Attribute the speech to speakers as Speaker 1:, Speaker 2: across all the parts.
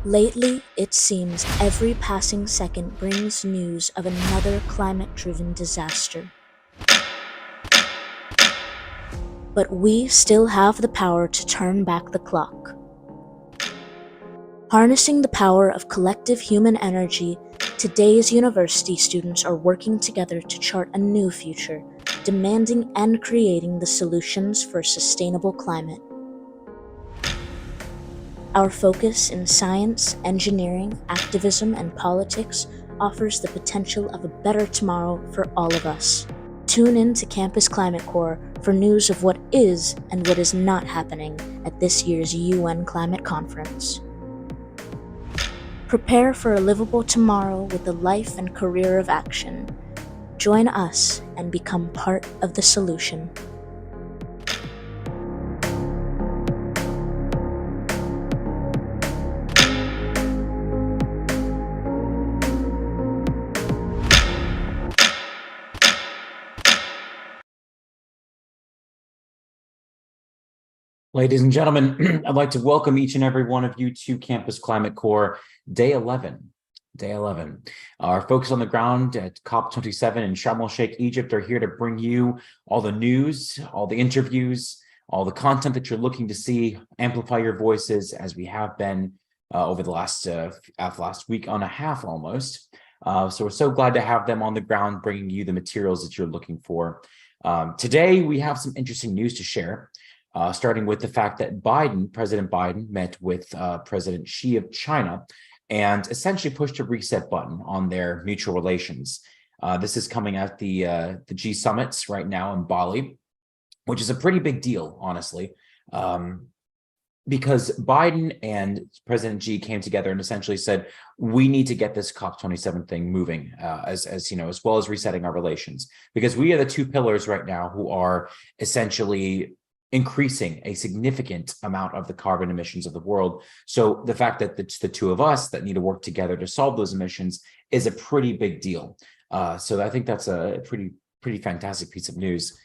Speaker 1: Lately, it seems every passing second brings news of another climate-driven disaster. But we still have the power to turn back the clock. Harnessing the power of collective human energy, today's university students are working together to chart a new future, demanding and creating the solutions for a sustainable climate. Our focus in science, engineering, activism, and politics offers the potential of a better tomorrow for all of us. Tune in to Campus Climate Corps for news of what is and what is not happening at this year's UN Climate Conference. Prepare for a livable tomorrow with a life and career of action. Join us and become part of the solution.
Speaker 2: Ladies and gentlemen, I'd like to welcome each and every one of you to Campus Climate Corps Day 11. Day 11. Our folks on the ground at COP27 in Sharm El Sheikh, Egypt are here to bring you all the news, all the interviews, all the content that you're looking to see, amplify your voices as we have been over the last week and a half almost. So we're so glad to have them on the ground bringing you the materials that you're looking for. Today, we have some interesting news to share. Starting with the fact that President Biden met with President Xi of China and essentially pushed a reset button on their mutual relations. This is coming at the G summits right now in Bali, which is a pretty big deal, honestly, because Biden and President Xi came together and essentially said, we need to get this COP27 thing moving, as you know, as well as resetting our relations, because we are the two pillars right now who are essentially increasing a significant amount of the carbon emissions of the world. So the fact that it's the two of us that need to work together to solve those emissions is a pretty big deal. So I think that's a pretty fantastic piece of news.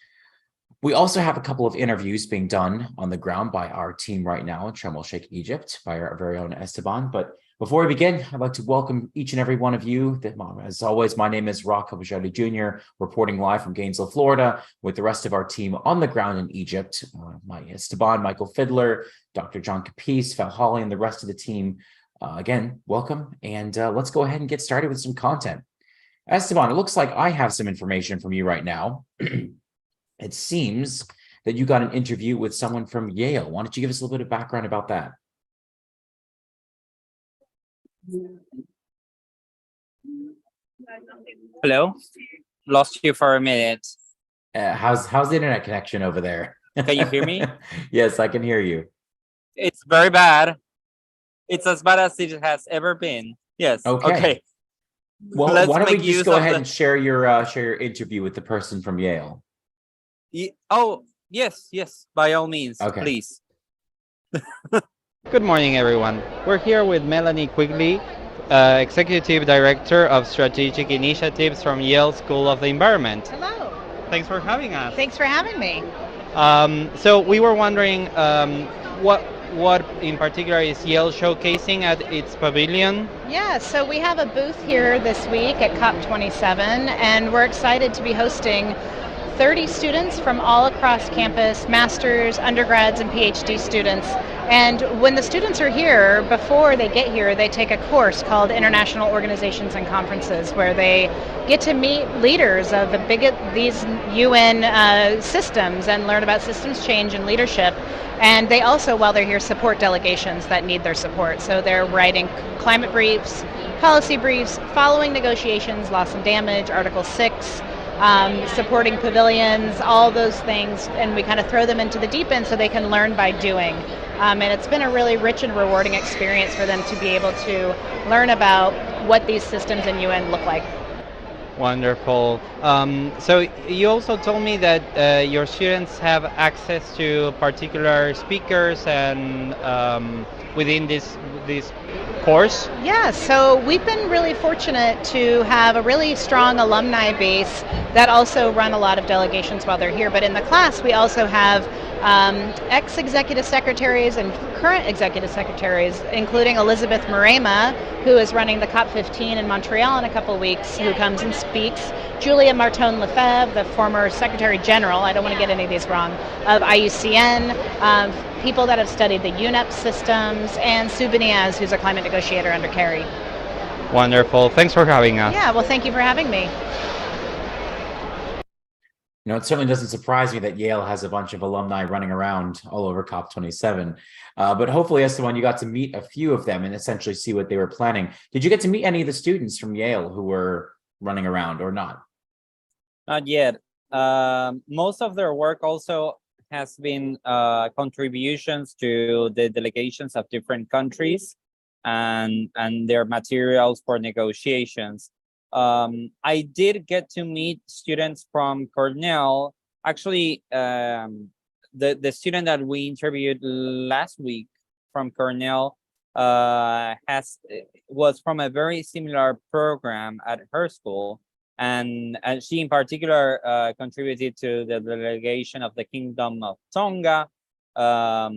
Speaker 2: We also have a couple of interviews being done on the ground by our team right now in Sharm El Sheikh, Egypt, by our very own Esteban. But before we begin, I'd like to welcome each and every one of you. As always, my name is Rock Aboujaoude Jr., reporting live from Gainesville, Florida, with the rest of our team on the ground in Egypt. My Esteban, Michael Fidler, Dr. John Capece, Valholly, and the rest of the team. Again, welcome, and let's go ahead and get started with some content. Esteban, it looks like I have some information from you right now. It seems that you got an interview with someone from Yale. Why don't you give us a little bit of background about that?
Speaker 3: Hello, lost you for a minute.
Speaker 2: How's the internet connection over there?
Speaker 3: Can you hear me?
Speaker 2: Yes, I can hear you.
Speaker 3: It's very bad. It's as bad as it has ever been. Yes. Okay.
Speaker 2: Well, why don't we just go ahead and share your interview with the person from Yale?
Speaker 3: Oh, yes, by all means,
Speaker 2: okay.
Speaker 3: Please.
Speaker 4: Good morning, everyone. We're here with Melanie Quigley, Executive Director of Strategic Initiatives from Yale School of the Environment.
Speaker 5: Hello.
Speaker 4: Thanks for having us.
Speaker 5: Thanks for having me.
Speaker 4: So we were wondering what in particular is Yale showcasing at its pavilion?
Speaker 5: Yeah, so we have a booth here this week at COP27, and we're excited to be hosting 30 students from all across campus, masters, undergrads, and PhD students. And when the students are here, before they get here, they take a course called International Organizations and Conferences, where they get to meet leaders of these UN systems and learn about systems change and leadership. And they also, while they're here, support delegations that need their support. So they're writing climate briefs, policy briefs, following negotiations, loss and damage, Article 6, supporting pavilions, all those things, and we kind of throw them into the deep end so they can learn by doing. And it's been a really rich and rewarding experience for them to be able to learn about what these systems in UN look like.
Speaker 4: Wonderful. So you also told me that your students have access to particular speakers and within this course?
Speaker 5: Yeah, so we've been really fortunate to have a really strong alumni base that also run a lot of delegations while they're here. But in the class, we also have ex-executive secretaries and current executive secretaries, including Elizabeth Marema, who is running the COP15 in Montreal in a couple of weeks, who comes and speaks. Julia Marton-Lefebvre, the former Secretary General, I don't want to get any of these wrong, of IUCN, people that have studied the UNEP systems, and Sue Beniaz, who's a climate negotiator under Kerry.
Speaker 4: Wonderful. Thanks for having us.
Speaker 5: Yeah, well, thank you for having me.
Speaker 2: You know, it certainly doesn't surprise me that Yale has a bunch of alumni running around all over COP27. But hopefully, Esteban, you got to meet a few of them and essentially see what they were planning. Did you get to meet any of the students from Yale who were running around or not?
Speaker 3: Not yet. Most of their work also has been contributions to the delegations of different countries and their materials for negotiations. I did get to meet students from Cornell. Actually, the student that we interviewed last week from Cornell was from a very similar program at her school, and she in particular contributed to the delegation of the Kingdom of Tonga. But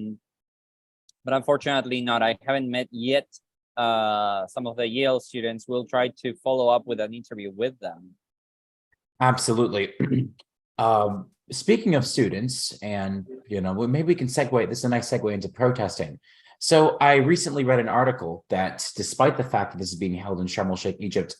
Speaker 3: unfortunately not. I haven't met yet some of the Yale students. We'll try to follow up with an interview with them.
Speaker 2: Absolutely. Speaking of students, and maybe we can segue. This is a nice segue into protesting. So I recently read an article that, despite the fact that this is being held in Sharm El Sheikh, Egypt,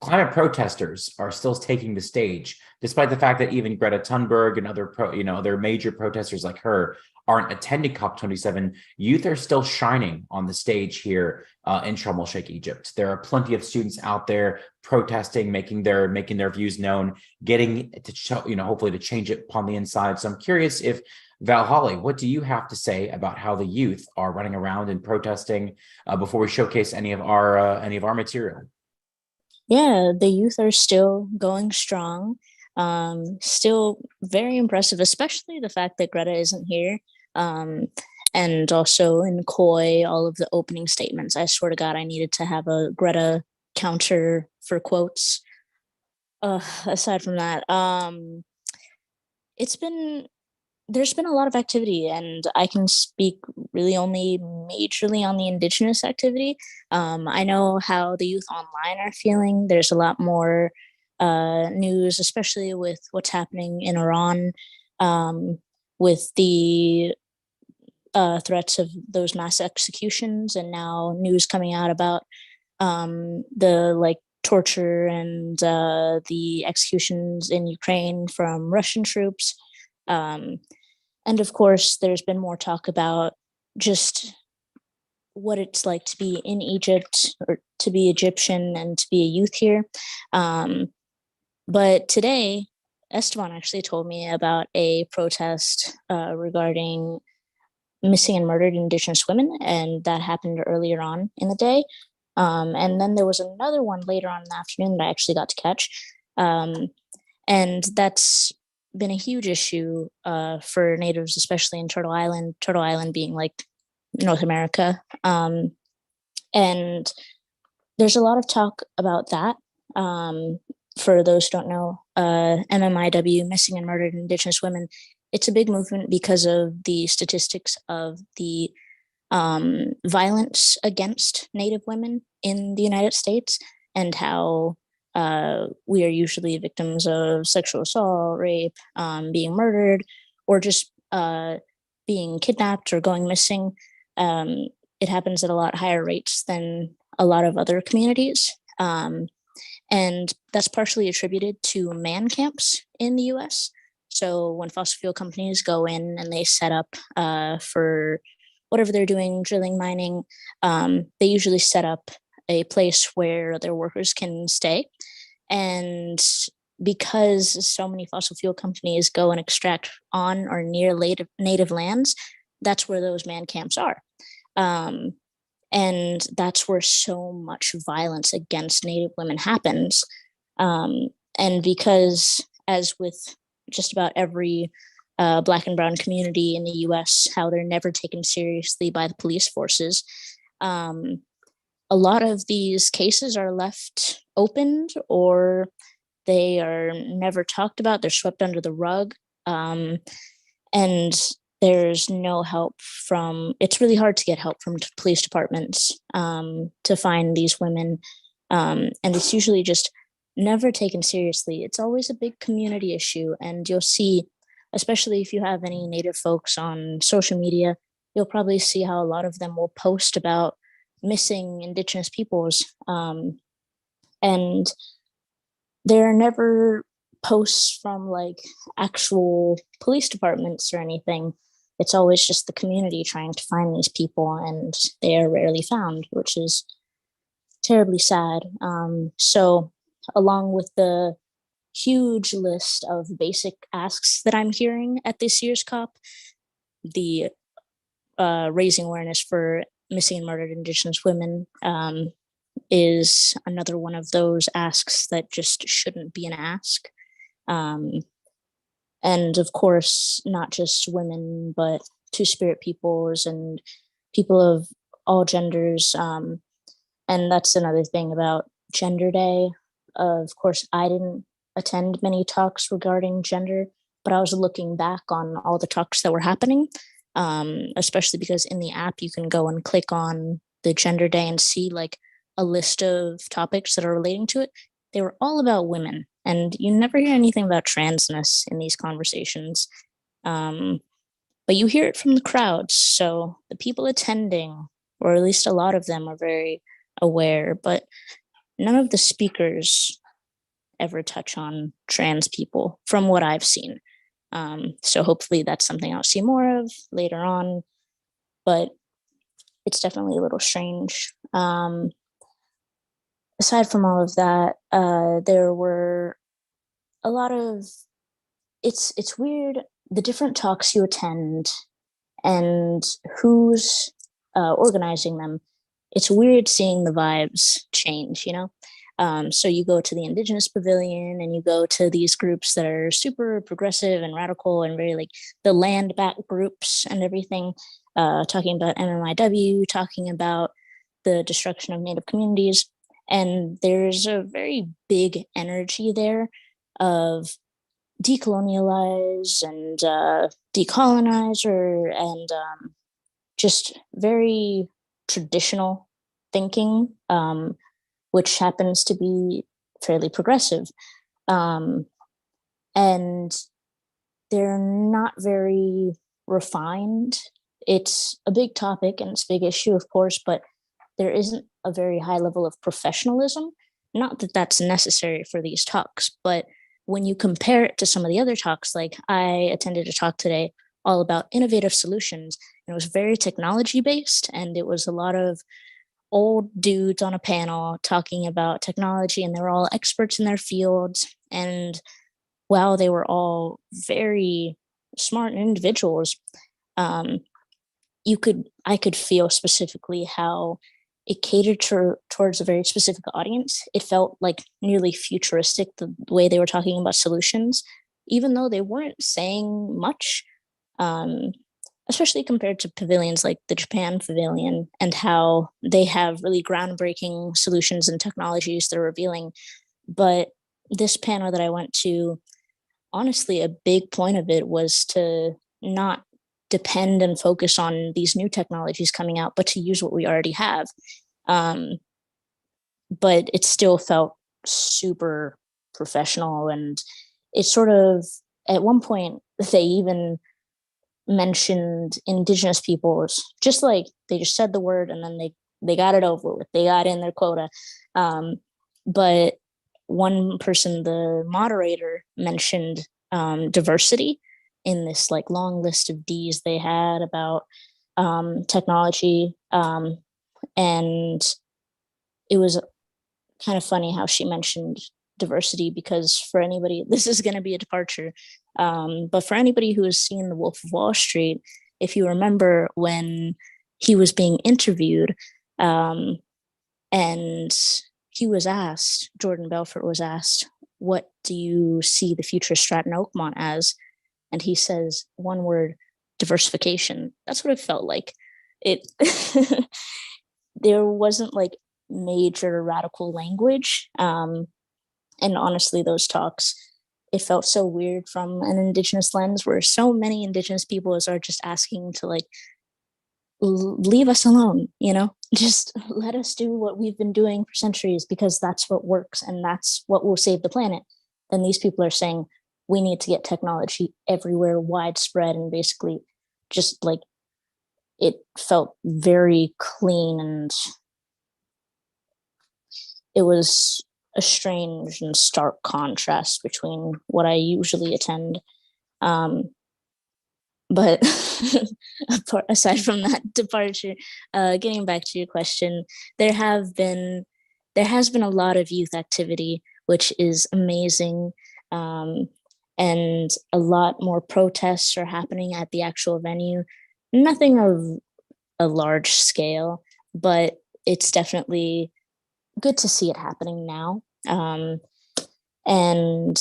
Speaker 2: climate protesters are still taking the stage, despite the fact that even Greta Thunberg and other major protesters like her aren't attending COP27. Youth are still shining on the stage here in Sharm El Sheikh, Egypt. There are plenty of students out there protesting, making their views known, getting to hopefully to change it upon the inside. So I'm curious if Valholly, what do you have to say about how the youth are running around and protesting before we showcase any of our material?
Speaker 1: Yeah, the youth are still going strong, still very impressive, especially the fact that Greta isn't here. And also in Koi, all of the opening statements. I swear to God, I needed to have a Greta counter for quotes. Aside from that, there's been a lot of activity, and I can speak really only majorly on the indigenous activity. I know how the youth online are feeling. There's a lot more news, especially with what's happening in Iran, with the threats of those mass executions, and now news coming out about the torture and the executions in Ukraine from Russian troops. And of course, there's been more talk about just what it's like to be in Egypt, or to be Egyptian and to be a youth here. But today, Esteban actually told me about a protest regarding missing and murdered Indigenous women, and that happened earlier on in the day. And then there was another one later on in the afternoon that I actually got to catch. And that's been a huge issue for natives, especially in Turtle Island being like North America. And there's a lot of talk about that. For those who don't know, MMIW, Missing and Murdered Indigenous Women, it's a big movement because of the statistics of the violence against Native women in the United States, and how we are usually victims of sexual assault, rape, being murdered, or just being kidnapped or going missing. It happens at a lot higher rates than a lot of other communities. And that's partially attributed to man camps in the US. So when fossil fuel companies go in and they set up for whatever they're doing, drilling, mining, they usually set up a place where their workers can stay. And because so many fossil fuel companies go and extract on or near native lands, that's where those man camps are. And that's where so much violence against Native women happens. And because, as with just about every Black and brown community in the US, how they're never taken seriously by the police forces, a lot of these cases are left opened, or They are never talked about. They're swept under the rug. And there's no help from, it's really hard to get help from police departments to find these women. And it's usually just never taken seriously. It's always a big community issue. And you'll see, especially if you have any Native folks on social media, you'll probably see how a lot of them will post about missing Indigenous peoples. And there are never posts from like actual police departments or anything. It's always just the community trying to find these people, and they are rarely found, which is terribly sad. So along with the huge list of basic asks that I'm hearing at this year's COP, the raising awareness for missing and murdered Indigenous women is another one of those asks that just shouldn't be an ask. And of course, not just women, but Two-Spirit peoples and people of all genders. And that's another thing about Gender Day. Of course, I didn't attend many talks regarding gender, but I was looking back on all the talks that were happening, especially because in the app, you can go and click on the Gender Day and see like a list of topics that are relating to it. They were all about women, and you never hear anything about transness in these conversations. But you hear it from the crowds. So the people attending, or at least a lot of them, are very aware, but none of the speakers ever touch on trans people from what I've seen. So hopefully that's something I'll see more of later on, but it's definitely a little strange. Aside from all of that, there were a lot of, it's weird, the different talks you attend and who's organizing them. It's weird seeing the vibes change, you know? So you go to the Indigenous Pavilion and you go to these groups that are super progressive and radical and very like the land back groups and everything, talking about MMIW, talking about the destruction of Native communities. And there's a very big energy there of decolonialize and decolonizer and just very traditional thinking, which happens to be fairly progressive. And they're not very refined. It's a big topic and it's a big issue, of course, but there isn't a very high level of professionalism. Not that that's necessary for these talks, but when you compare it to some of the other talks, like I attended a talk today all about innovative solutions, and it was very technology based, and it was a lot of old dudes on a panel talking about technology, and they were all experts in their fields. And while they were all very smart individuals, I could feel specifically how it catered towards a very specific audience. It felt like nearly futuristic, the way they were talking about solutions, even though they weren't saying much, especially compared to pavilions like the Japan Pavilion and how they have really groundbreaking solutions and technologies they're revealing. But this panel that I went to, honestly, a big point of it was to not depend and focus on these new technologies coming out, but to use what we already have. But it still felt super professional. And it sort of, at one point, they even mentioned Indigenous peoples, just like they just said the word and then they got it over with. They got in their quota. But one person, the moderator, mentioned diversity in this like long list of D's they had about technology. And it was kind of funny how she mentioned diversity, because for anybody, this is going to be a departure, but for anybody who has seen The Wolf of Wall Street, if you remember when he was being interviewed, and he was asked, Jordan Belfort was asked, what do you see the future Stratton Oakmont as? And he says one word: diversification. That's what it felt like. It there wasn't like major radical language, And honestly, those talks, it felt so weird from an Indigenous lens, where so many Indigenous peoples are just asking to like leave us alone, just let us do what we've been doing for centuries, because that's what works and that's what will save the planet. Then these people are saying we need to get technology everywhere, widespread, and basically just like, it felt very clean, and it was a strange and stark contrast between what I usually attend. But aside from that departure, getting back to your question, there has been a lot of youth activity, which is amazing. And a lot more protests are happening at the actual venue. Nothing of a large scale, but it's definitely good to see it happening now. And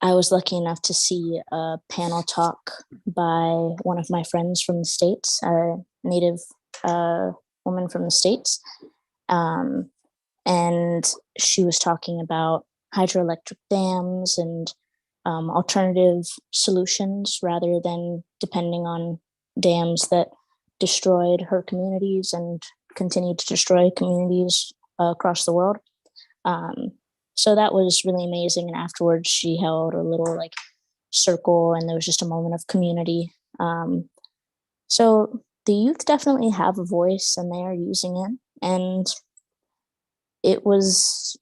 Speaker 1: I was lucky enough to see a panel talk by one of my friends from the States, a Native woman from the States. And she was talking about hydroelectric dams and alternative solutions, rather than depending on dams that destroyed her communities and continued to destroy communities across the world. So that was really amazing. And afterwards, she held a little like circle, and there was just a moment of community. So the youth definitely have a voice, and they are using it. And it was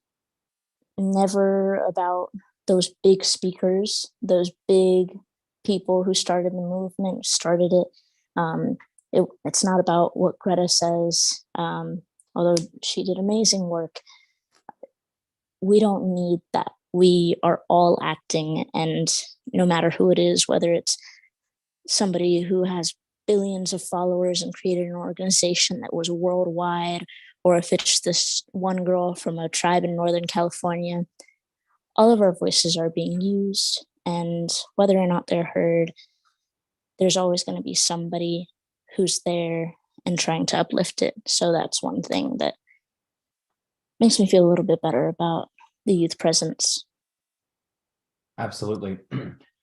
Speaker 1: never about those big speakers, those big people who started the movement, started it. It's not about what Greta says, although she did amazing work. We don't need that. We are all acting, and no matter who it is, whether it's somebody who has billions of followers and created an organization that was worldwide, or if it's this one girl from a tribe in Northern California, all of our voices are being used, and whether or not they're heard, there's always going to be somebody who's there and trying to uplift it. So that's one thing that makes me feel a little bit better about the youth presence.
Speaker 2: Absolutely.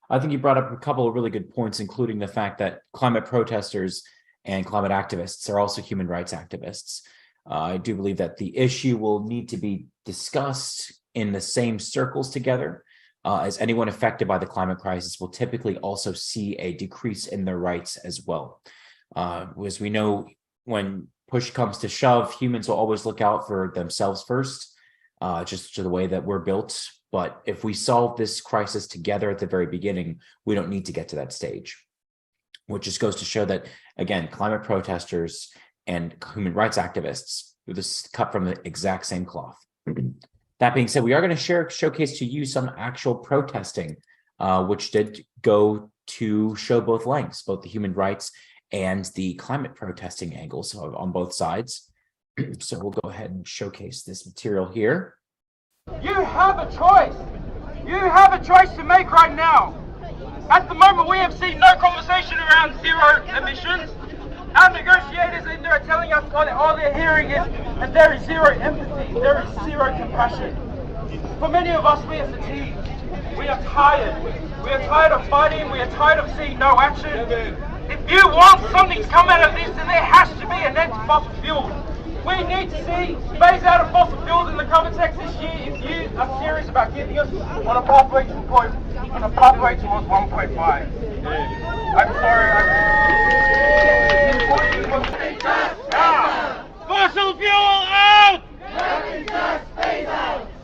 Speaker 2: I think you brought up a couple of really good points, including the fact that climate protesters and climate activists are also human rights activists. I do believe that the issue will need to be discussed in the same circles together, as anyone affected by the climate crisis will typically also see a decrease in their rights as well. As we know, when push comes to shove, humans will always look out for themselves first, just to the way that we're built. But if we solve this crisis together at the very beginning, we don't need to get to that stage, which just goes to show that, again, climate protesters and human rights activists, this cut from the exact same cloth. That being said, we are going to showcase to you some actual protesting, which did go to show both lengths, both the human rights and the climate protesting angles on both sides. So we'll go ahead and showcase this material here.
Speaker 6: You have a choice. You have a choice to make right now. At the moment, we have seen no conversation around zero emissions. Our negotiators in there are telling us all they're hearing is, and there is zero empathy, there is zero compassion. For many of us, we are fatigued. We are tired. We are tired of fighting. We are tired of seeing no action. If you want something to come out of this, then there has to be an end to fossil fuels. We need to see phase out of fossil fuels in the context this year if you are serious about getting us on a pathway towards 1.5. I'm sorry. Fossil fuel out!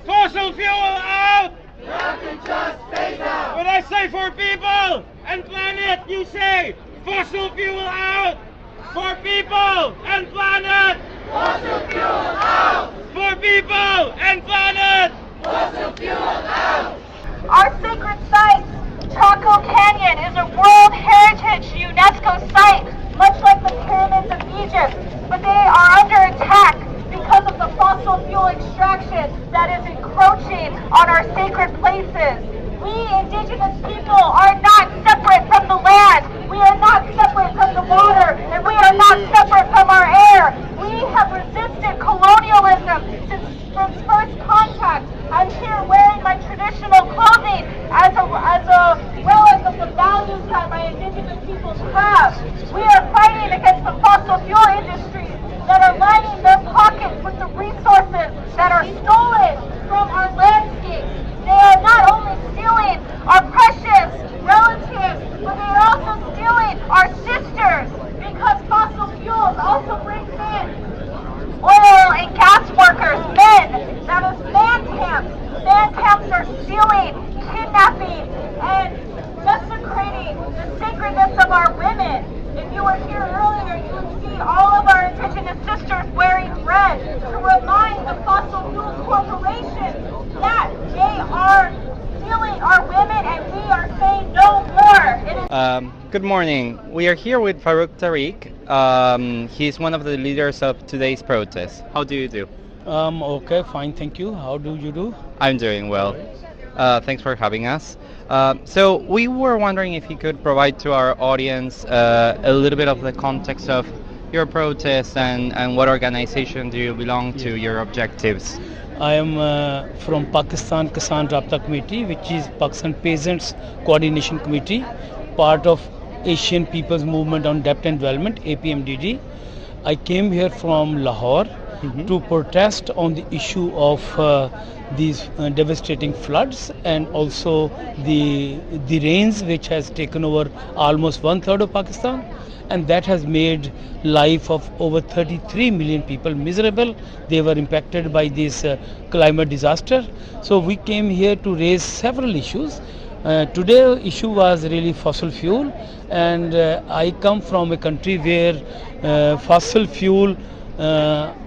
Speaker 6: Fossil fuel out! When I say for people and planet, you say fossil fuel out! For people and planet! Fossil fuel out! For people and planet! Fossil fuel out!
Speaker 7: Our sacred site, Chaco Canyon, is a World Heritage UNESCO site, much like the pyramids of Egypt, but they are under attack because of the fossil fuel extraction that is encroaching on our sacred places. We indigenous people are not separate from the land. We are not separate from the water, and we are not separate from our air. We have resisted colonialism since first contact. I'm here wearing my as well as of the values that my indigenous peoples have. We are fighting against the fossil fuel industries that are lining their pockets with the resources that are stolen from our landscapes. They are not only stealing our precious relatives, but they are also stealing our sisters, because fossil fuels also brings in oil and gas workers, men, that is man camps. Man camps are stealing, kidnapping, and desecrating the sacredness of our women. If you were here earlier, you would see all of our indigenous sisters wearing red to remind the fossil fuel corporations that they are stealing our women, and we are saying no more.
Speaker 4: Good morning. We are here with Farooq Tariq. He's one of the leaders of today's protest. How do you do?
Speaker 8: Okay, fine, thank you. How do you do?
Speaker 4: I'm doing well. Thanks for having us. So we were wondering if you could provide to our audience a little bit of the context of your protest and what organization do you belong to, your objectives.
Speaker 8: I am from Pakistan Kisan Rabta Committee, which is Pakistan Peasants Coordination Committee, part of Asian People's Movement on Debt and Development, APMDD. I came here from Lahore to protest on the issue of these devastating floods, and also the rains which has taken over almost 1/3 of Pakistan, and that has made life of over 33 million people miserable. They were impacted by this climate disaster. So we came here to raise several issues. Today issue was really fossil fuel, and I come from a country where fossil fuel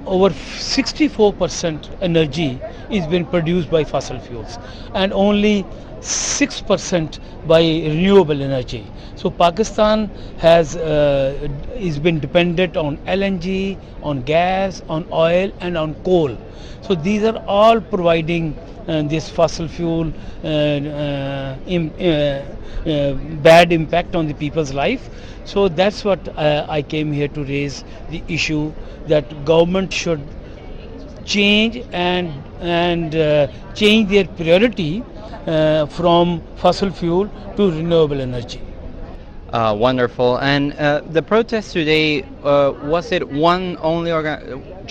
Speaker 8: over 64% energy is being produced by fossil fuels, and only 6% by renewable energy. So Pakistan has is been dependent on LNG, on gas, on oil, and on coal. So these are all providing this fossil fuel bad impact on the people's life. So that's what I came here to raise the issue, that government should change and change their priority from fossil fuel to renewable energy.
Speaker 4: Wonderful. And the protest today, was it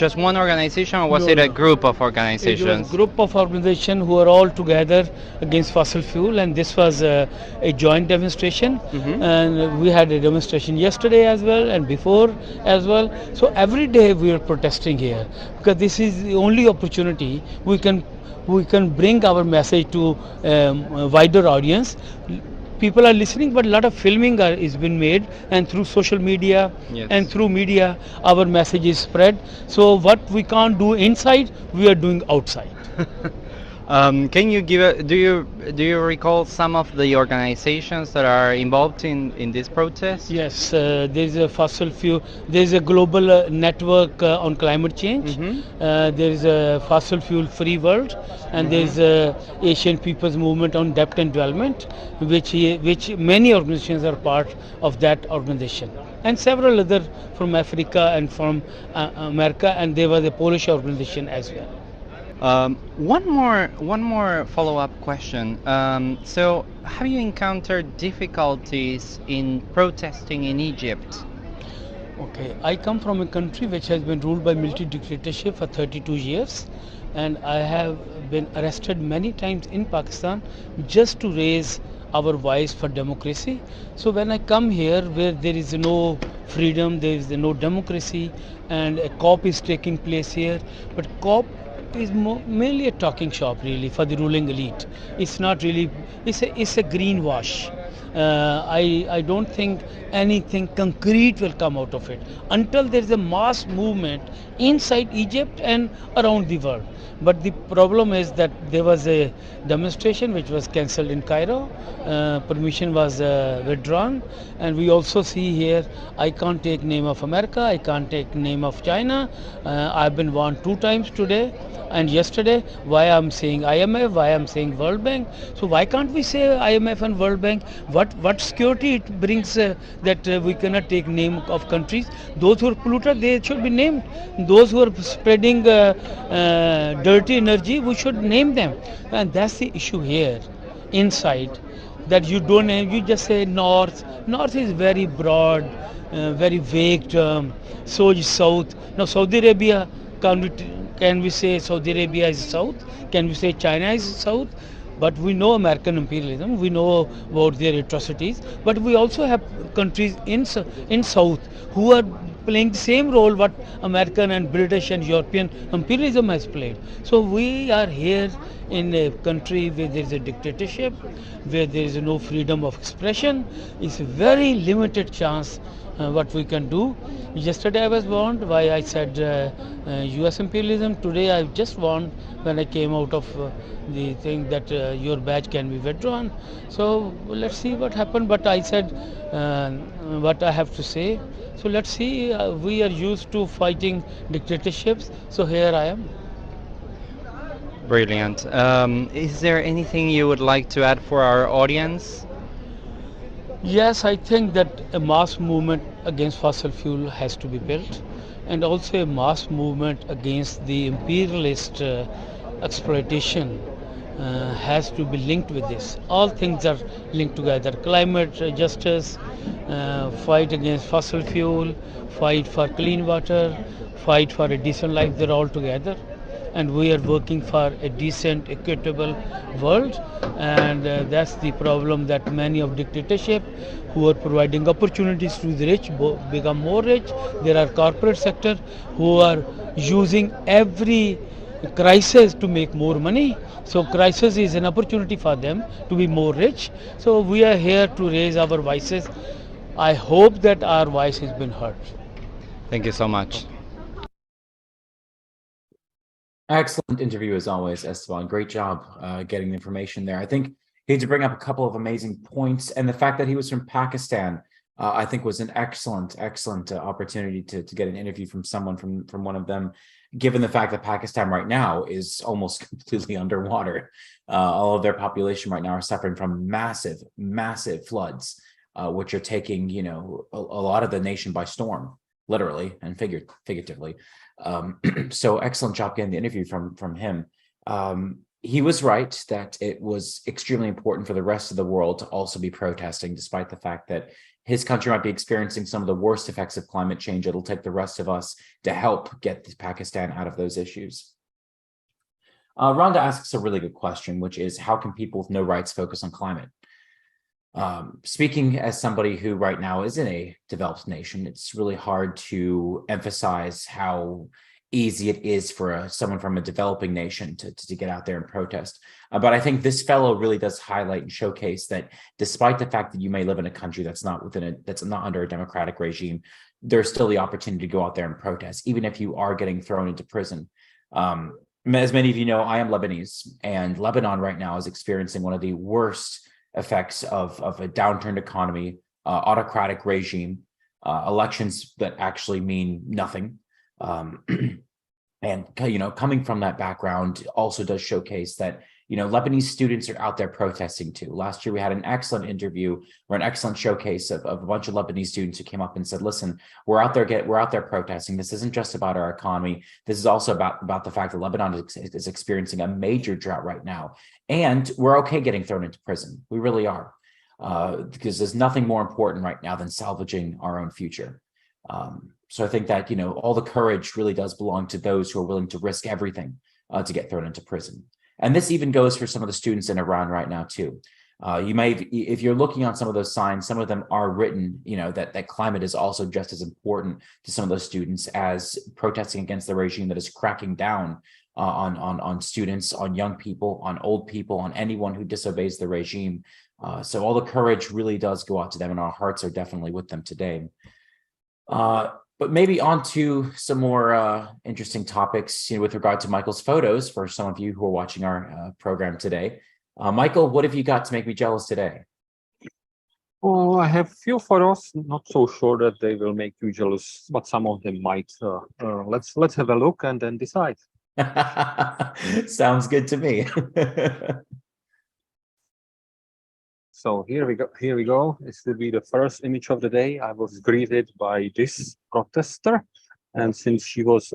Speaker 4: just one organization, or was it a group of organizations?
Speaker 8: It was a group of organizations who are all together against fossil fuel, and this was a joint demonstration. And we had a demonstration yesterday as well, and before as well. So every day we are protesting here, because this is the only opportunity we can bring our message to a wider audience. People are listening, but a lot of filming is been made, and through social media and through media our message is spread. So what we can't do inside, we are doing outside.
Speaker 4: Can you do you recall some of the organizations that are involved in this protest?
Speaker 8: Yes, there's a fossil fuel, there's a global network on climate change. There's a fossil fuel free world, and there's a Asian People's Movement on Debt and Development, which many organizations are part of that organization, and several other from Africa and from America, and there was a Polish organization as well.
Speaker 4: One more follow-up question. So, have you encountered difficulties in protesting in Egypt?
Speaker 8: Okay, I come from a country which has been ruled by military dictatorship for 32 years, and I have been arrested many times in Pakistan just to raise our voice for democracy. So when I come here where there is no freedom, there is no democracy, and a COP is taking place here, but COP is mainly a talking shop really for the ruling elite. It's not really, it's a greenwash. I don't think anything concrete will come out of it until there is a mass movement inside Egypt and around the world. But the problem is that there was a demonstration which was cancelled in Cairo, permission was withdrawn, and we also see here I can't take name of America, I can't take name of China. I've been warned 2 times today and yesterday why I'm saying IMF, why I'm saying World Bank. So why can't we say IMF and World Bank? What security it brings that we cannot take name of countries? Those who are polluter, they should be named. Those who are spreading dirty energy, we should name them. And that's the issue here. insight that you don't have, you just say north. North is very broad, very vague term. So is south. Now Saudi Arabia, can we say Saudi Arabia is south? Can we say China is south? But we know American imperialism, we know about their atrocities, but we also have countries in South who are playing the same role what American and British and European imperialism has played. So we are here in a country where there is a dictatorship, where there is no freedom of expression. It's a very limited chance what we can do. Yesterday I was warned why I said US imperialism. Today I just warned when I came out of the thing that your badge can be withdrawn. So let's see what happened. But I said what I have to say. So let's see. We are used to fighting dictatorships. So here I am.
Speaker 4: Brilliant. Is there anything you would like to add for our audience?
Speaker 8: Yes, I think that a mass movement against fossil fuel has to be built, and also a mass movement against the imperialist exploitation has to be linked with this. All things are linked together. Climate justice, fight against fossil fuel, fight for clean water, fight for a decent life, they're all together. And we are working for a decent, equitable world, and that's the problem that many of dictatorship who are providing opportunities to the rich become more rich. There are corporate sector who are using every crisis to make more money. So crisis is an opportunity for them to be more rich. So we are here to raise our voices. I hope that our voice has been heard.
Speaker 4: Thank you so much.
Speaker 2: Excellent interview as always, Esteban. Great job getting the information there. I think he had to bring up a couple of amazing points, and the fact that he was from Pakistan, I think was an excellent opportunity to get an interview from someone from one of them, given the fact that Pakistan right now is almost completely underwater. All of their population right now are suffering from massive floods, which are taking, you know, a lot of the nation by storm, literally and figuratively. So excellent job getting the interview from him. He was right that it was extremely important for the rest of the world to also be protesting, despite the fact that his country might be experiencing some of the worst effects of climate change. It'll take the rest of us to help get Pakistan out of those issues. Rhonda asks a really good question, which is, how can people with no rights focus on climate? Speaking as somebody who right now is in a developed nation, it's really hard to emphasize how easy it is for someone from a developing nation to get out there and protest. But I think this fellow really does highlight and showcase that despite the fact that you may live in a country that's not under a democratic regime, there's still the opportunity to go out there and protest, even if you are getting thrown into prison. As many of you know, I am Lebanese, and Lebanon right now is experiencing one of the worst effects of a downturned economy, autocratic regime, elections that actually mean nothing. And, you know, coming from that background also does showcase that, you know, Lebanese students are out there protesting too. Last year, we had an excellent interview or an excellent showcase of a bunch of Lebanese students who came up and said, listen, we're out there protesting. This isn't just about our economy. This is also about the fact that Lebanon is experiencing a major drought right now. And we're okay getting thrown into prison. We really are, because there's nothing more important right now than salvaging our own future. So I think that, you know, all the courage really does belong to those who are willing to risk everything to get thrown into prison. And this even goes for some of the students in Iran right now, too. You may, if you're looking on some of those signs, some of them are written, you know, that climate is also just as important to some of those students as protesting against the regime that is cracking down on students, on young people, on old people, on anyone who disobeys the regime. So all the courage really does go out to them, and our hearts are definitely with them today. But maybe on to some more interesting topics, you know, with regard to Michael's photos for some of you who are watching our program today. Michael, what have you got to make me jealous today?
Speaker 9: Oh, I have few photos. Not so sure that they will make you jealous, but some of them might. Let's have a look and then decide.
Speaker 2: Sounds good to me.
Speaker 9: So here we go. This will be the first image of the day. I was greeted by this protester, and since she was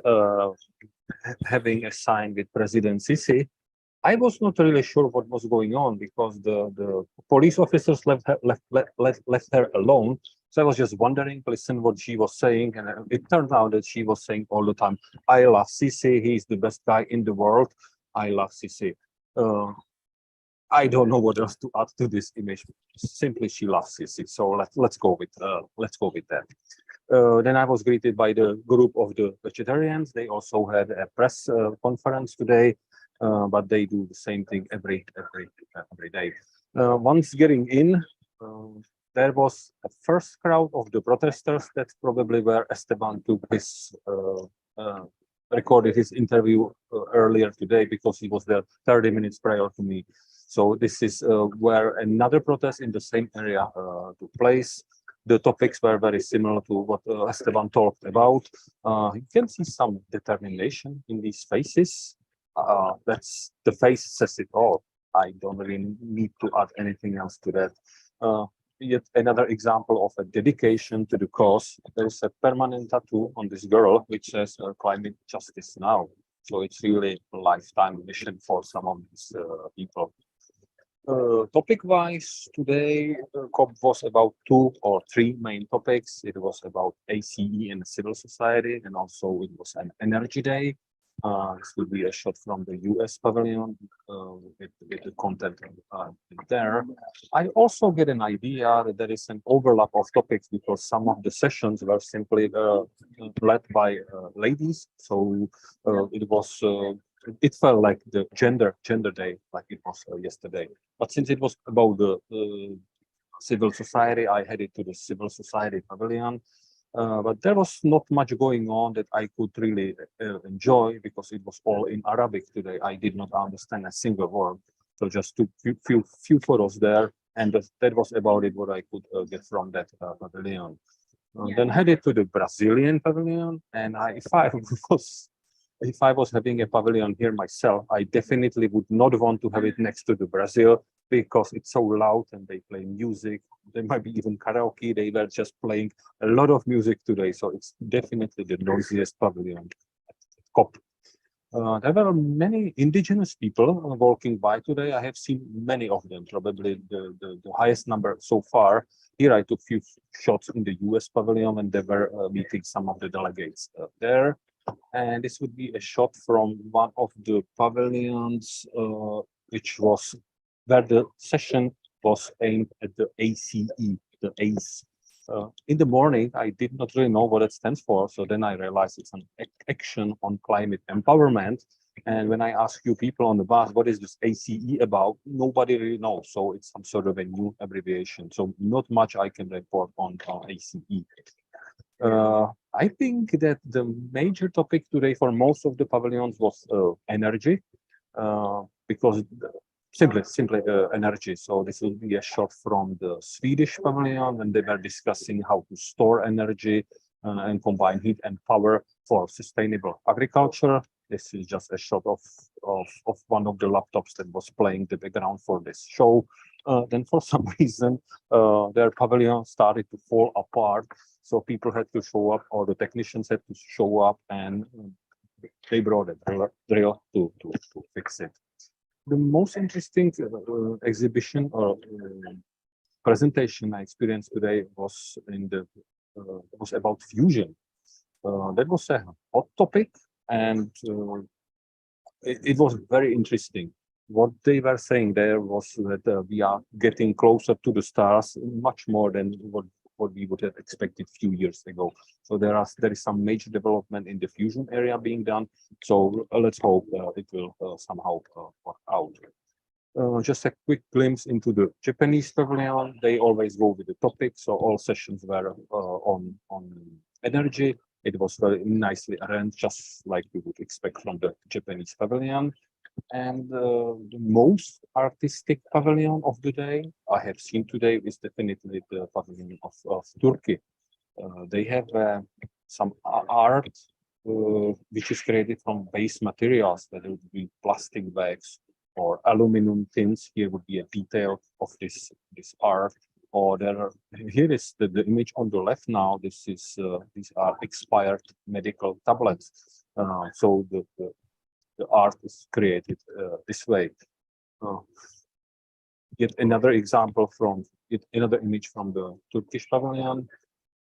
Speaker 9: having a sign with President Sisi, I was not really sure what was going on because the police officers left her alone. So I was just wondering, listen what she was saying, and it turned out that she was saying all the time, "I love Sisi. He's the best guy in the world. I love Sisi." I don't know what else to add to this image. Simply, she loves Sisi. So let's go with that. Then I was greeted by the group of the vegetarians. They also had a press conference today, but they do the same thing every day. Once getting in, there was a first crowd of the protesters. That's probably where Esteban took his recorded his interview earlier today, because he was there 30 minutes prior to me. So this is where another protest in the same area took place. The topics were very similar to what Esteban talked about. You can see some determination in these faces. That's the face says it all. I don't really need to add anything else to that. Yet another example of a dedication to the cause. There is a permanent tattoo on this girl which says "Climate Justice Now." So it's really a lifetime mission for some of these people. Topic-wise, today COP was about 2 or 3 main topics. It was about ACE and civil society, and also it was an energy day. This will be a shot from the US pavilion with the content there. I also get an idea that there is an overlap of topics because some of the sessions were simply led by ladies. So it was it felt like the gender day, like it was yesterday. But since it was about the civil society, I headed to the civil society pavilion. But there was not much going on that I could really enjoy because it was all in Arabic today. I did not understand a single word. So just took few photos there, and that was about it what I could get from that pavilion. Then headed to the Brazilian pavilion, and if I was having a pavilion here myself, I definitely would not want to have it next to the Brazil because it's so loud and they play music. There might be even karaoke. They were just playing a lot of music today. So it's definitely the noisiest pavilion at COP. There were many indigenous people walking by today. I have seen many of them, probably the highest number so far. Here I took few shots in the US pavilion and they were meeting some of the delegates there. And this would be a shot from one of the pavilions, which was where the session was aimed at the ACE, the ACE. In the morning, I did not really know what it stands for. So then I realized it's an action on climate empowerment. And when I ask you people on the bus, what is this ACE about? Nobody really knows. So it's some sort of a new abbreviation. So not much I can report on ACE. I think that the major topic today for most of the pavilions was energy, because simply energy. So this will be a shot from the Swedish pavilion, and they were discussing how to store energy and combine heat and power for sustainable agriculture. This is just a shot of one of the laptops that was playing the background for this show. Then for some reason, their pavilion started to fall apart. So people had to show up, or the technicians had to show up, and they brought a drill to fix it. The most interesting exhibition or presentation I experienced today was was about fusion. That was a hot topic, and it was very interesting. What they were saying there was that we are getting closer to the stars much more than what we would have expected a few years ago. So there is some major development in the fusion area being done. So let's hope it will somehow work out. Just a quick glimpse into the Japanese pavilion. They always go with the topic. So all sessions were on energy. It was very nicely arranged, just like you would expect from the Japanese pavilion. And the most artistic pavilion of the day I have seen today is definitely the pavilion of Turkey. They have some art which is created from base materials, that would be plastic bags or aluminum tins. Here would be a detail of this art. Or here is the image on the left now. These are expired medical tablets. So the art is created this way. Yet another example from another image from the Turkish pavilion.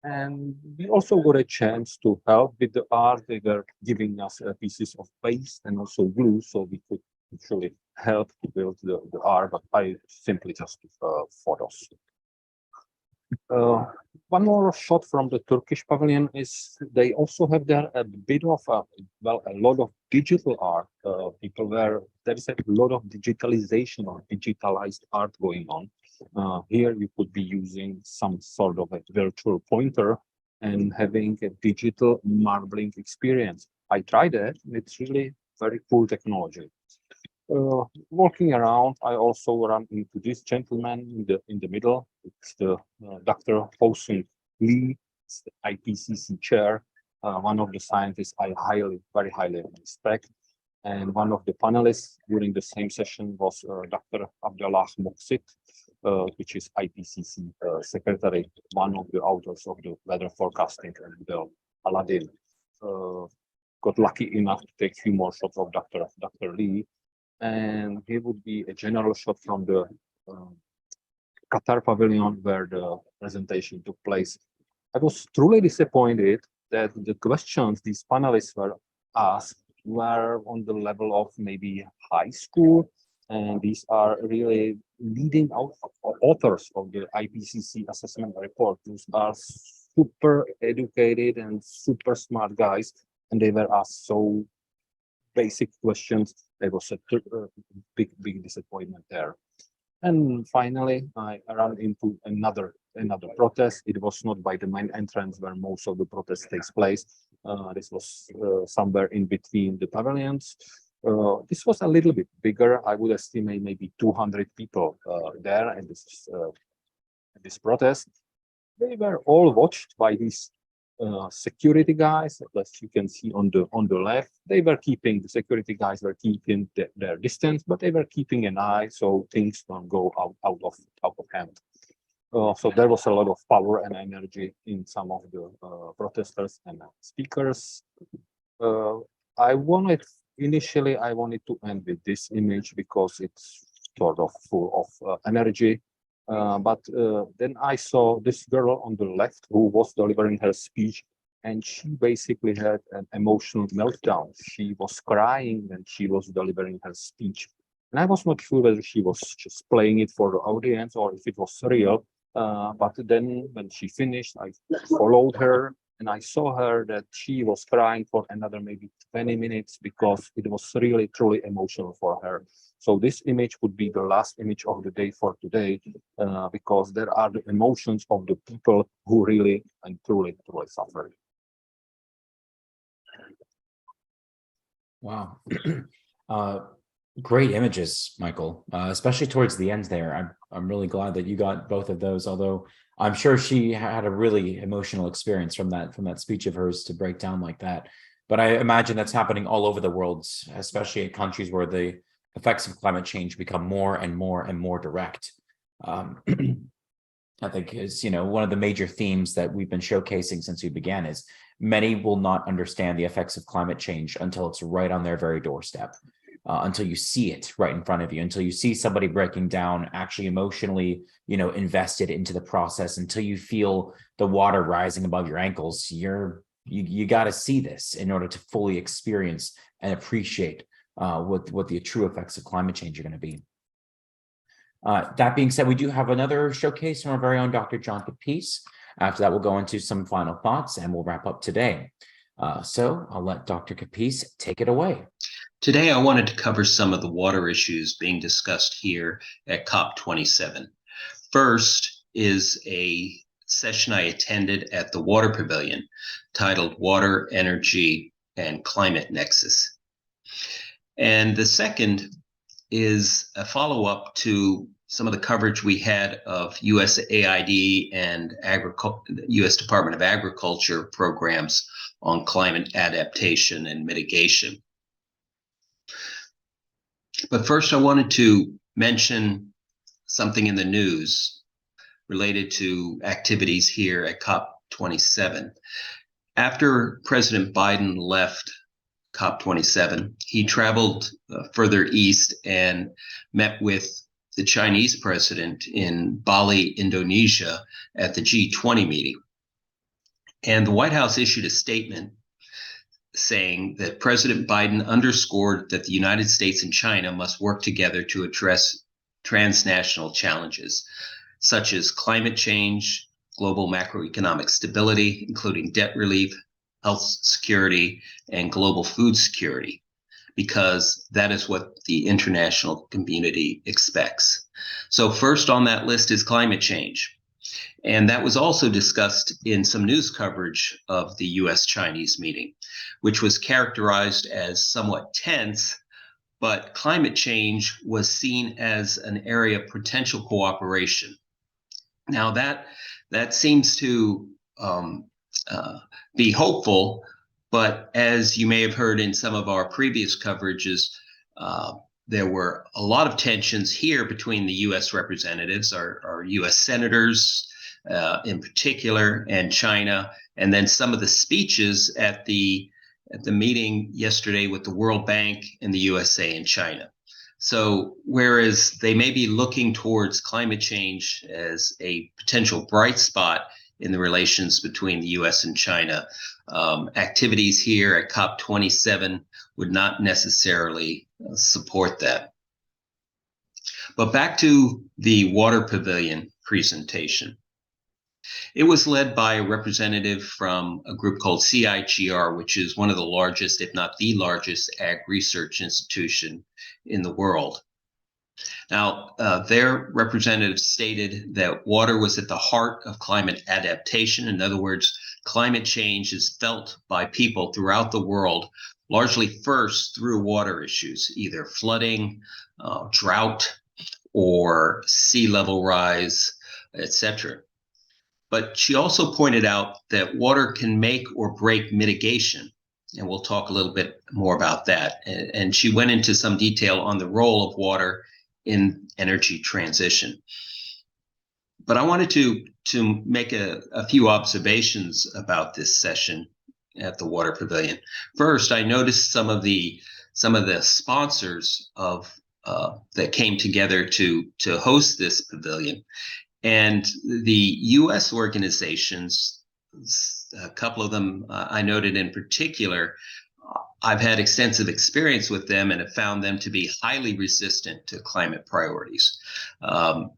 Speaker 9: And we also got a chance to help with the art. They were giving us pieces of paste and also glue, so we could actually help to build the art, but I simply just took photos. One more shot from the Turkish pavilion is they also have there a bit of a lot of digital art. There is a lot of digitalization or digitalized art going on. Here you could be using some sort of a virtual pointer and having a digital marbling experience. I tried it. It's really very cool technology. Walking around, I also ran into this gentleman in the middle. It's the Dr. Ho-Sung Lee, it's the IPCC chair, one of the scientists I very highly respect. And one of the panelists during the same session was Dr. Abdullah Moqsit, which is IPCC secretary, one of the authors of the weather forecasting and the Aladdin. Got lucky enough to take a few more shots of Dr. Lee. And here would be a general shot from the Qatar pavilion where the presentation took place. I was truly disappointed that the questions these panelists were asked were on the level of maybe high school, and these are really leading authors of the IPCC assessment report. Those are super educated and super smart guys, and they were asked so basic questions. There was a big disappointment there. And finally, I ran into another protest. It was not by the main entrance where most of the protest takes place. This was somewhere in between the pavilions. This was a little bit bigger. I would estimate maybe 200 people there at this protest. They were all watched by these security guys, as you can see on the left. The security guys were keeping their distance, but they were keeping an eye so things don't go out of hand. So there was a lot of power and energy in some of the protesters and speakers. Initially I wanted to end with this image because it's sort of full of energy. But then I saw this girl on the left who was delivering her speech, and she basically had an emotional meltdown. She was crying when she was delivering her speech. And I was not sure whether she was just playing it for the audience or if it was real. But then when she finished, I followed her and I saw her that she was crying for another maybe 20 minutes because it was really truly emotional for her. So this image would be the last image of the day for today, because there are the emotions of the people who really and truly suffered.
Speaker 2: Wow. Great images, Michael, especially towards the end there. I'm really glad that you got both of those, although I'm sure she had a really emotional experience from that speech of hers to break down like that. But I imagine that's happening all over the world, especially in countries where the effects of climate change become more and more direct. I think is, one of the major themes that we've been showcasing since we began is many will not understand the effects of climate change until it's right on their very doorstep, until you see it right in front of you, until you see somebody breaking down, actually emotionally, invested into the process, until you feel the water rising above your ankles. You got to see this in order to fully experience and appreciate what the true effects of climate change are going to be. That being said, we do have another showcase from our very own Dr. John Capece. After that, we'll go into some final thoughts and we'll wrap up today. So I'll let Dr. Capece take it away.
Speaker 10: Today, I wanted to cover some of the water issues being discussed here at COP27. First is a session I attended at the Water Pavilion titled Water, Energy, and Climate Nexus. And the second is a follow-up to some of the coverage we had of USAID and U.S. Department of Agriculture programs on climate adaptation and mitigation. But first, I wanted to mention something in the news related to activities here at COP27. After President Biden left COP27. He traveled further east and met with the Chinese president in Bali, Indonesia, at the G20 meeting. And the White House issued a statement saying that President Biden underscored that the United States and China must work together to address transnational challenges, such as climate change, global macroeconomic stability, including debt relief, health security, and global food security, because that is what the international community expects. So first on that list is climate change. And that was also discussed in some news coverage of the US-Chinese meeting, which was characterized as somewhat tense, but climate change was seen as an area of potential cooperation. Now that seems to be hopeful, but as you may have heard in some of our previous coverages, there were a lot of tensions here between the U.S. representatives, our U.S. senators in particular, and China, and then some of the speeches at the meeting yesterday with the World Bank and the USA and China. So whereas they may be looking towards climate change as a potential bright spot in the relations between the U.S. and China, activities here at COP27 would not necessarily support that. But back to the Water Pavilion presentation. It was led by a representative from a group called CIGR, which is one of the largest, if not the largest, ag research institution in the world. Now, their representative stated that water was at the heart of climate adaptation. In other words, climate change is felt by people throughout the world, largely first through water issues, either flooding, drought, or sea level rise, etc. But she also pointed out that water can make or break mitigation, and we'll talk a little bit more about that. And she went into some detail on the role of water in energy transition. But I wanted to make a few observations about this session at the Water Pavilion. First, I noticed some of the sponsors of that came together to host this pavilion. And the U.S. organizations, a couple of them I noted in particular, I've had extensive experience with them and have found them to be highly resistant to climate priorities. And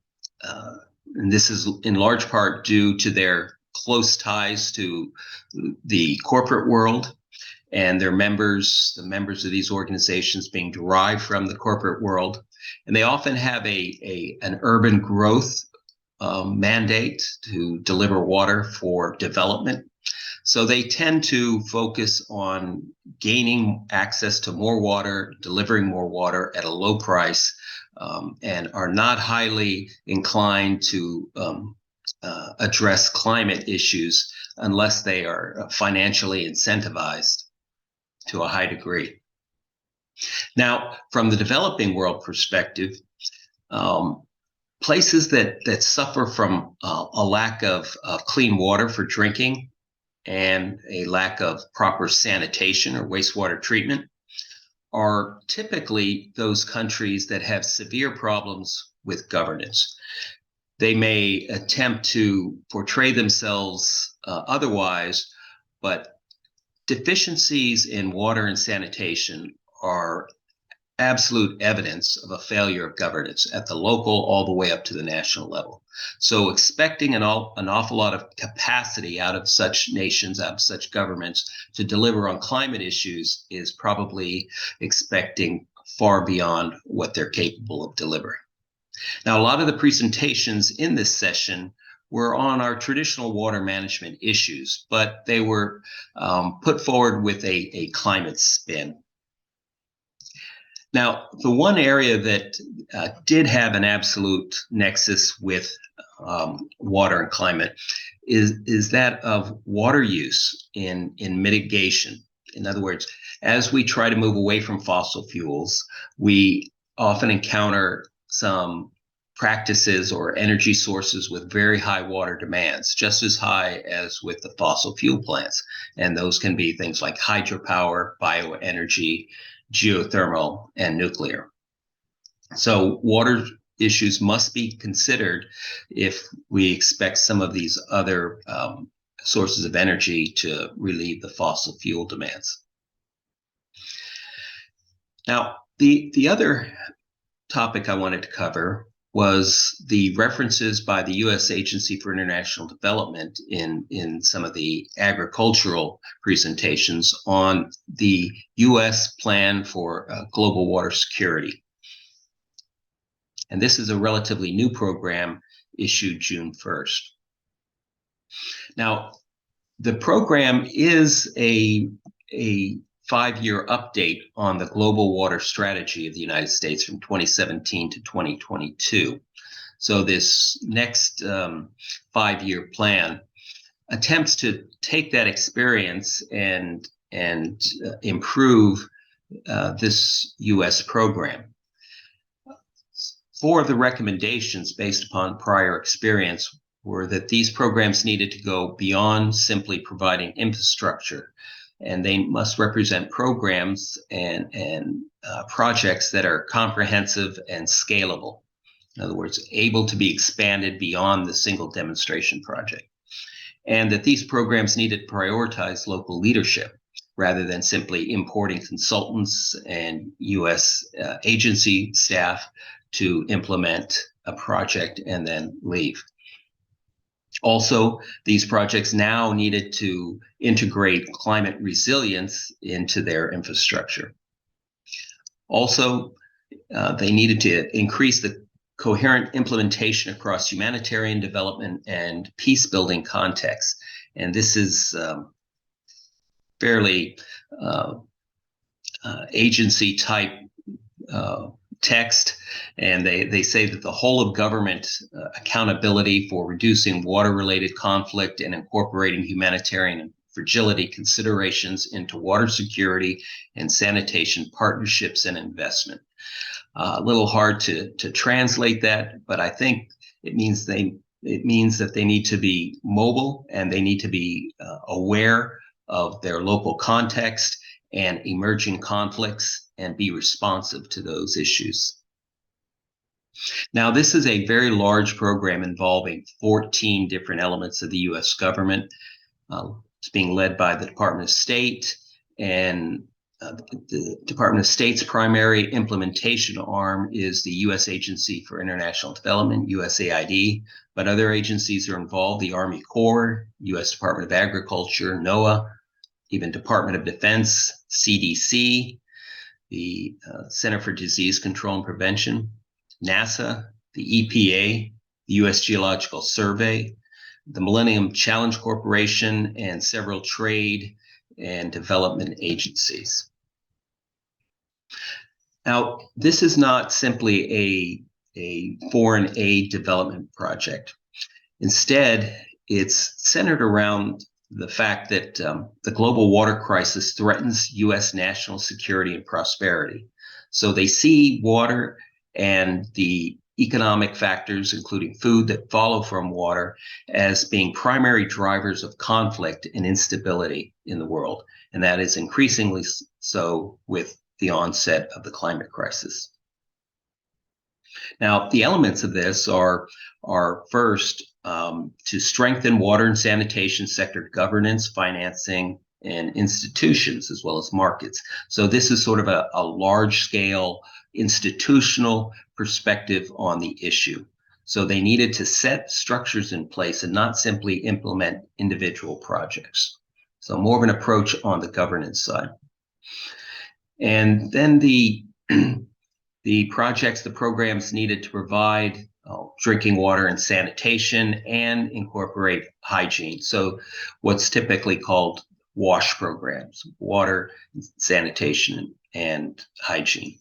Speaker 10: this is in large part due to their close ties to the corporate world and their members, the members of these organizations being derived from the corporate world. And they often have an urban growth mandate to deliver water for development. So they tend to focus on gaining access to more water, delivering more water at a low price, and are not highly inclined to address climate issues unless they are financially incentivized to a high degree. Now, from the developing world perspective, places that suffer from a lack of clean water for drinking and a lack of proper sanitation or wastewater treatment are typically those countries that have severe problems with governance. They may attempt to portray themselves otherwise, but deficiencies in water and sanitation are absolute evidence of a failure of governance at the local all the way up to the national level. So expecting an awful lot of capacity out of such nations, out of such governments to deliver on climate issues is probably expecting far beyond what they're capable of delivering. Now, a lot of the presentations in this session were on our traditional water management issues, but they were put forward with a climate spin. Now, the one area that did have an absolute nexus with water and climate is that of water use in mitigation. In other words, as we try to move away from fossil fuels, we often encounter some practices or energy sources with very high water demands, just as high as with the fossil fuel plants. And those can be things like hydropower, bioenergy, geothermal, and nuclear. So water issues must be considered if we expect some of these other sources of energy to relieve the fossil fuel demands. Now, the other topic I wanted to cover was the references by the U.S. Agency for International Development in some of the agricultural presentations on the U.S. plan for global water security. And this is a relatively new program issued June 1st. Now, the program is a 5-year update on the global water strategy of the United States from 2017 to 2022. So this next 5-year plan attempts to take that experience and improve this U.S. program. 4 of the recommendations based upon prior experience were that these programs needed to go beyond simply providing infrastructure, and they must represent programs and projects that are comprehensive and scalable. In other words, able to be expanded beyond the single demonstration project. And that these programs needed to prioritize local leadership rather than simply importing consultants and U.S. agency staff to implement a project and then leave. Also, these projects now needed to integrate climate resilience into their infrastructure. Also, they needed to increase the coherent implementation across humanitarian development and peace-building contexts. And this is fairly agency-type text, and they say that the whole of government accountability for reducing water-related conflict and incorporating humanitarian and fragility considerations into water security and sanitation partnerships and investment. A little hard to translate that, but I think it means that they need to be mobile and they need to be aware of their local context and emerging conflicts and be responsive to those issues. Now, this is a very large program involving 14 different elements of the U.S. government. It's being led by the Department of State, and the Department of State's primary implementation arm is the U.S. Agency for International Development, USAID, but other agencies are involved: the Army Corps, U.S. Department of Agriculture, NOAA, even Department of Defense, CDC, the Center for Disease Control and Prevention, NASA, the EPA, the U.S. Geological Survey, the Millennium Challenge Corporation, and several trade and development agencies. Now, this is not simply a foreign aid development project. Instead, it's centered around the fact that the global water crisis threatens U.S. national security and prosperity. So they see water and the economic factors, including food, that follow from water as being primary drivers of conflict and instability in the world. And that is increasingly so with the onset of the climate crisis. Now, the elements of this are first, to strengthen water and sanitation sector governance, financing, and institutions, as well as markets. So this is sort of a large-scale institutional perspective on the issue. So they needed to set structures in place and not simply implement individual projects. So more of an approach on the governance side. And then the projects, the programs needed to provide drinking water and sanitation and incorporate hygiene. So what's typically called WASH programs: water, sanitation, and hygiene.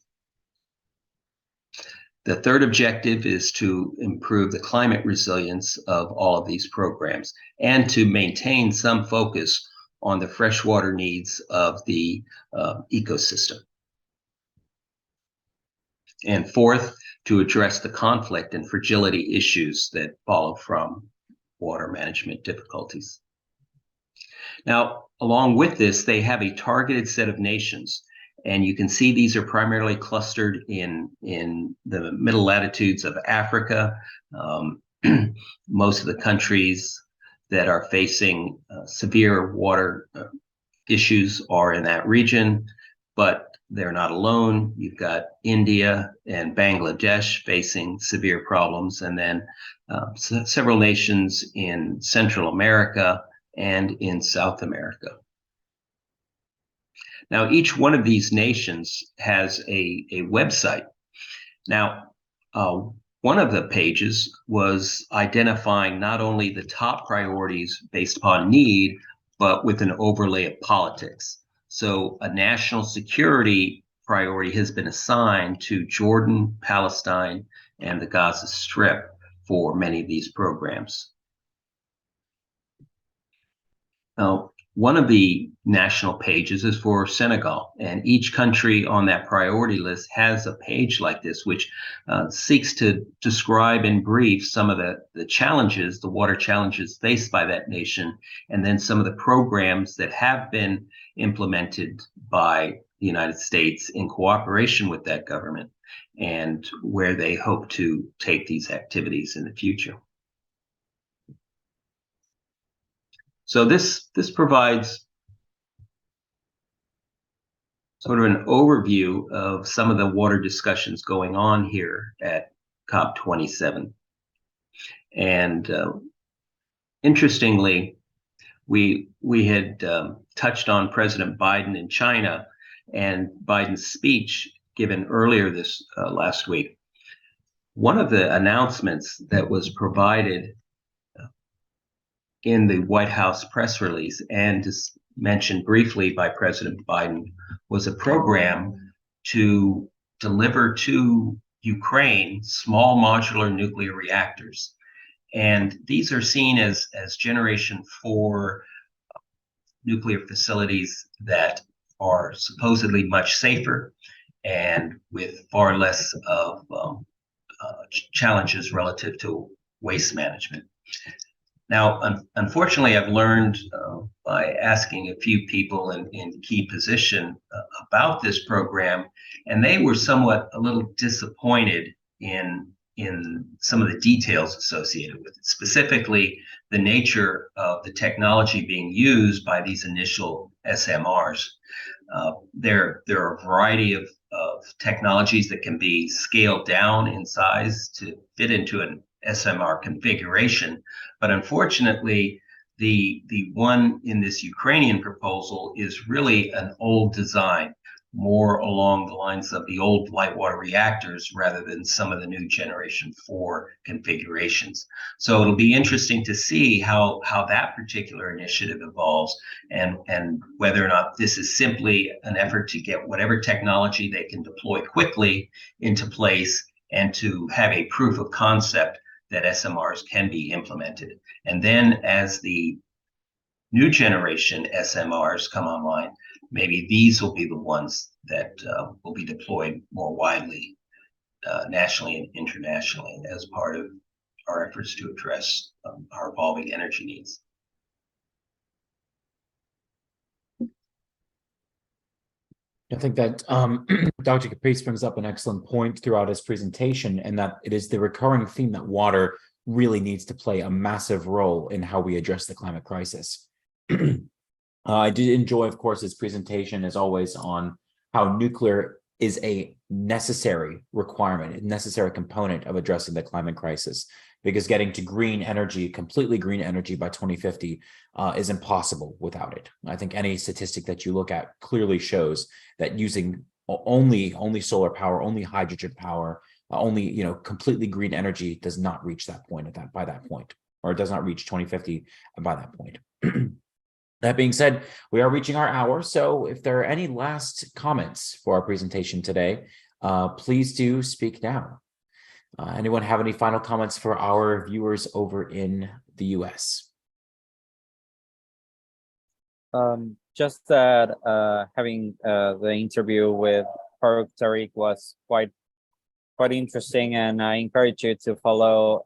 Speaker 10: The third objective is to improve the climate resilience of all of these programs and to maintain some focus on the freshwater needs of the ecosystem. And fourth, to address the conflict and fragility issues that follow from water management difficulties. Now, along with this, they have a targeted set of nations, and you can see these are primarily clustered in the middle latitudes of Africa. Most of the countries that are facing severe water issues are in that region, but they're not alone. You've got India and Bangladesh facing severe problems, and then several nations in Central America and in South America. Now, each one of these nations has a website. Now, one of the pages was identifying not only the top priorities based upon need, but with an overlay of politics. So a national security priority has been assigned to Jordan, Palestine, and the Gaza Strip for many of these programs. Now, one of the national pages is for Senegal, and each country on that priority list has a page like this, which seeks to describe in brief some of the challenges, the water challenges faced by that nation, and then some of the programs that have been implemented by the United States in cooperation with that government, and where they hope to take these activities in the future. So this provides sort of an overview of some of the water discussions going on here at COP27. And interestingly, we had touched on President Biden in China and Biden's speech given earlier this last week. One of the announcements that was provided in the White House press release and just mentioned briefly by President Biden was a program to deliver to Ukraine small modular nuclear reactors. And these are seen as Generation 4 nuclear facilities that are supposedly much safer and with far less of challenges relative to waste management. Now, unfortunately, I've learned by asking a few people in key position about this program, and they were somewhat a little disappointed in some of the details associated with it, specifically the nature of the technology being used by these initial SMRs. There are a variety of technologies that can be scaled down in size to fit into an SMR configuration, but unfortunately, the one in this Ukrainian proposal is really an old design, more along the lines of the old light water reactors rather than some of the new Generation 4 configurations. So it'll be interesting to see how that particular initiative evolves and whether or not this is simply an effort to get whatever technology they can deploy quickly into place and to have a proof of concept that SMRs can be implemented. And then as the new generation SMRs come online, maybe these will be the ones that will be deployed more widely nationally and internationally as part of our efforts to address our evolving energy needs.
Speaker 2: I think that Dr. Capece brings up an excellent point throughout his presentation, and that it is the recurring theme that water really needs to play a massive role in how we address the climate crisis. I did enjoy, of course, his presentation, as always, on how nuclear is a necessary requirement, a necessary component of addressing the climate crisis, because getting to green energy, completely green energy by 2050 is impossible without it. I think any statistic that you look at clearly shows that using only solar power, only hydrogen power, only completely green energy does not reach that point by that point, or it does not reach 2050 by that point. That being said, we are reaching our hour. So if there are any last comments for our presentation today, please do speak now. Anyone have any final comments for our viewers over in the US?
Speaker 3: Just that having the interview with Farooq Tariq was quite quite interesting, and I encourage you to follow,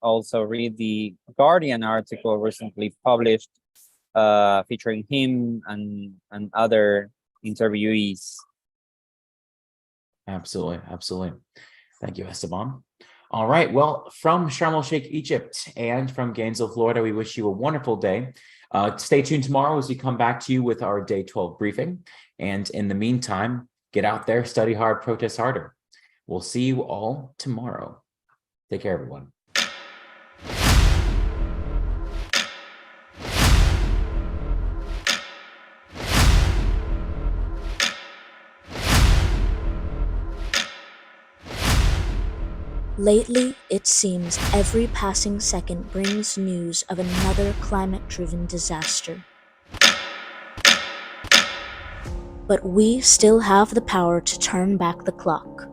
Speaker 3: also read the Guardian article recently published, featuring him and other interviewees.
Speaker 2: Absolutely, absolutely. Thank you, Esteban. All right, well, from Sharm El Sheikh, Egypt, and from Gainesville, Florida, we wish you a wonderful day. Stay tuned tomorrow as we come back to you with our Day 12 briefing. And in the meantime, get out there, study hard, protest harder. We'll see you all tomorrow. Take care, everyone.
Speaker 1: Lately, it seems every passing second brings news of another climate-driven disaster. But we still have the power to turn back the clock.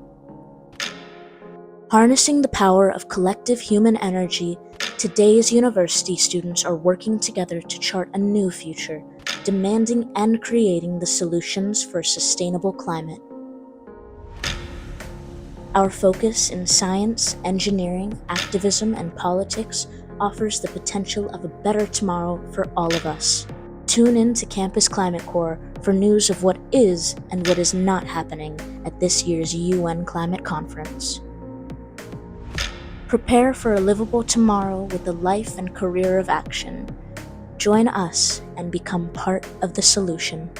Speaker 1: Harnessing the power of collective human energy, today's university students are working together to chart a new future, demanding and creating the solutions for a sustainable climate. Our focus in science, engineering, activism, and politics offers the potential of a better tomorrow for all of us. Tune in to Campus Climate Corps for news of what is and what is not happening at this year's UN Climate Conference. Prepare for a livable tomorrow with a life and career of action. Join us and become part of the solution.